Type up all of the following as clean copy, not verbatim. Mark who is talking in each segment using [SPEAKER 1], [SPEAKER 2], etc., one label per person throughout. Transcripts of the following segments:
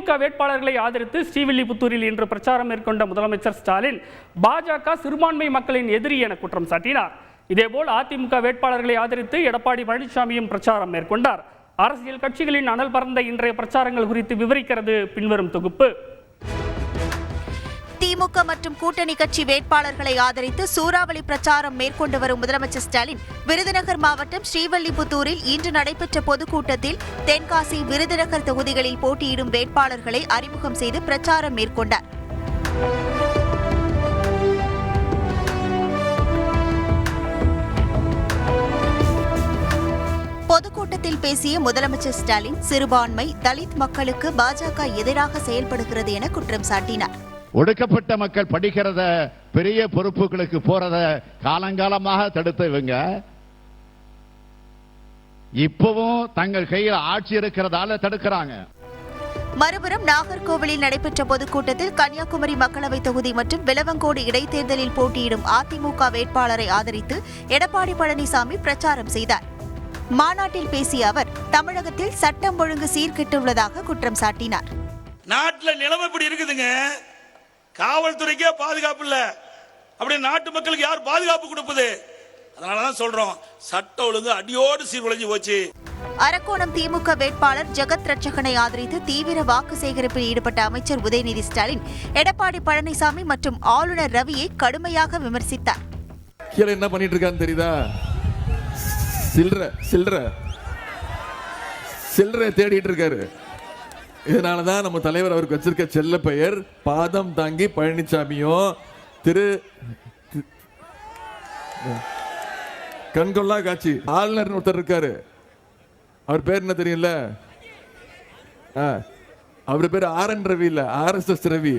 [SPEAKER 1] திமுக வேட்பாளர்களை ஆதரித்து ஸ்ரீவில்லிபுத்தூரில் இன்று பிரச்சாரம் மேற்கொண்ட முதலமைச்சர் ஸ்டாலின் பாஜக சிறுபான்மை மக்களின் எதிரி என குற்றம் சாட்டினார். இதேபோல் அதிமுக வேட்பாளர்களை ஆதரித்து எடப்பாடி பழனிசாமியும் பிரச்சாரம் மேற்கொண்டார். அரசியல் கட்சிகளின் அனல் பறந்த இன்றைய பிரச்சாரங்கள் குறித்து விவரிக்கிறது பின்வரும் தொகுப்பு.
[SPEAKER 2] திமுக மற்றும் கூட்டணி கட்சி வேட்பாளர்களை ஆதரித்து சூறாவளி பிரச்சாரம் மேற்கொண்டு வரும் முதலமைச்சர் ஸ்டாலின் விருதுநகர் மாவட்டம் ஸ்ரீவில்லிபுத்தூரில் இன்று நடைபெற்ற பொதுக்கூட்டத்தில் தென்காசி, விருதுநகர் தொகுதிகளில் போட்டியிடும் வேட்பாளர்களை அறிமுகம் செய்து பிரச்சாரம் மேற்கொண்டார். பொதுக்கூட்டத்தில் பேசிய முதலமைச்சர் ஸ்டாலின் சிறுபான்மை, தலித் மக்களுக்கு பாஜக எதிராக செயல்படுகிறது என குற்றம் சாட்டினார்.
[SPEAKER 3] ஒடுக்கப்பட்ட மக்கள் படிக்கிறத, பெரிய பொறுப்புகளுக்கு போறத காலங்காலமாக தடுத்த இவங்க இப்பவும் தங்கள் கையில் ஆட்சி இருக்கிறதால தடுக்கிறாங்க.
[SPEAKER 2] மறுபுறம் நாகர்கோவிலில் நடைபெற்ற பொதுக்கூட்டத்தில் கன்னியாகுமரி மக்களவைத் தொகுதி மற்றும் விளவங்கோடு இடைத்தேர்தலில் போட்டியிடும் அதிமுக வேட்பாளரை ஆதரித்து எடப்பாடி பழனிசாமி பிரச்சாரம் செய்தார். மாநாட்டில் பேசிய அவர் தமிழகத்தில் சட்டம் ஒழுங்கு சீர்கெட்டுள்ளதாக குற்றம் சாட்டினார்.
[SPEAKER 4] நாட்டில் நிலைமை இப்படி இருக்குதுங்க, காவல்துறைக்கே பாதுகாப்பு இல்ல, அப்படி நாட்டு மக்களுக்கு யார் பாதுகாப்பு கொடுப்பது? அதனாலதான் சொல்றோம், சட்ட ஒழுங்கு அடியோடு சீர்குலைஞ்சு போச்சு.
[SPEAKER 2] அரக்கோணம் திமுக வேட்பாளர் ஜெகத் ரட்சகனை ஆதரித்து தீவிர வாக்கு சேகரிப்பில் ஈடுபட்ட அமைச்சர் உதயநிதி ஸ்டாலின் எடப்பாடி பழனிசாமி மற்றும் ஆளுநர் ரவியை கடுமையாக விமர்சித்தார்.
[SPEAKER 5] என்ன பண்ணிட்டு இருக்கான்னு தெரியுதா? சில்லறை தேடிட்டு இருக்காரு. இதனாலதான் நம்ம தலைவர் அவருக்கு வச்சிருக்க செல்ல பெயர் பாதம் தாங்கி பழனிசாமியும் திரு கண்கொள்ளா காட்சி. ஆளுநர் ஒருத்தர் இருக்காரு, அவர் பேர் என்ன தெரியல? அவர் பேர் RN ரவி இல்ல, RSS ரவி.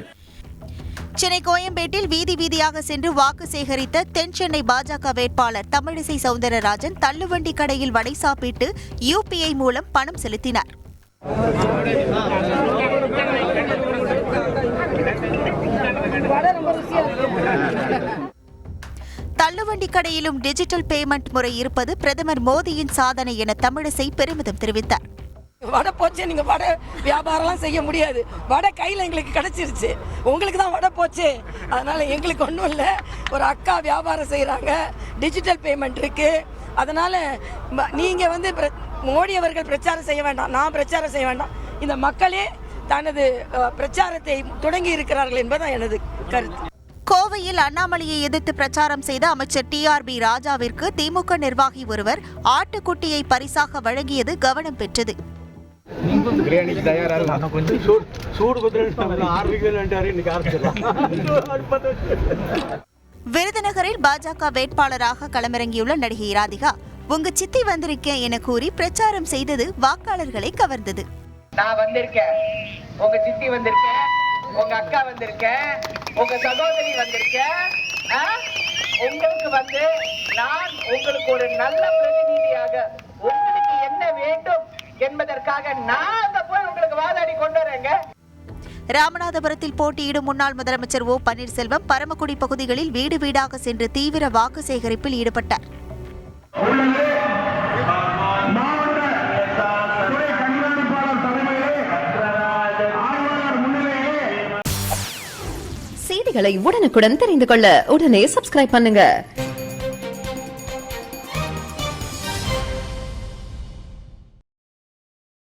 [SPEAKER 2] சென்னை கோயம்பேட்டில் வீதி வீதியாக சென்று வாக்கு சேகரித்த தென் சென்னை பாஜக வேட்பாளர் தமிழிசை சவுந்தரராஜன் தள்ளுவண்டி கடையில் வடை சாப்பிட்டு UPI மூலம் பணம் செலுத்தினார். தள்ளுவண்டி கடையிலும் டிஜிட்டல் பேமெண்ட் முறை இருப்பது பிரதமர் மோடியின் சாதனை என தமிழிசை பெருமிதம் தெரிவித்தார்.
[SPEAKER 6] வடை போச்சு, நீங்க வடை வியாபாரம்லாம் செய்ய முடியாது, வடை கையில் எங்களுக்கு கிடைச்சிருச்சு, உங்களுக்கு தான் வடை போச்சு, அதனால எங்களுக்கு ஒன்றும் இல்லை. ஒரு அக்கா வியாபாரம் செய்கிறாங்க, டிஜிட்டல் பேமெண்ட் இருக்கு, அதனால நீங்க மோடி அவர்கள் பிரச்சாரம் செய்ய வேண்டாம், நான் பிரச்சாரம் செய்ய வேண்டாம், இந்த மக்களே தனது பிரச்சாரத்தை தொடங்கி இருக்கிறார்கள் என்பதுதான் எனது கருத்து.
[SPEAKER 2] கோவையில் அண்ணாமலையை எதிர்த்து பிரச்சாரம் செய்த அமைச்சர் TRB ராஜாவிற்கு திமுக நிர்வாகி ஒருவர் ஆட்டுக்குட்டியை பரிசாக வழங்கியது கவனம் பெற்றது. விருதுநகரில் பாஜக வேட்பாளராக களமிறங்கியுள்ள நடிகை ராதிகா உங்க சித்தி வந்திருக்கேன் என கூறி பிரச்சாரம் செய்தது வாக்காளர்களை கவர்ந்தது.
[SPEAKER 7] நான் வந்திருக்கேன், உங்க சித்தி வந்திருக்கேன், உங்க அக்கா வந்திருக்கேன், உங்க சகோதரி வந்திருக்கேன், உங்களுக்கு நான் உங்களுக்கு ஒரு நல்ல பிரதிநிதியாக உங்களுக்கு என்ன வேண்டும் என்பதற்காக நான் போய் உங்களுக்கு வாதாடி கொண்டு வரேங்க.
[SPEAKER 2] ராமநாதபுரத்தில் போட்டியிடும் முன்னாள் முதலமைச்சர் O பன்னீர்செல்வம் பரமக்குடி பகுதிகளில் வீடு வீடாக சென்று தீவிர வாக்கு சேகரிப்பில் ஈடுபட்டார்.
[SPEAKER 8] செய்திகளை உடனுக்குடன் தெரிந்து கொள்ள உடனே சப்ஸ்கிரைப் பண்ணுங்க.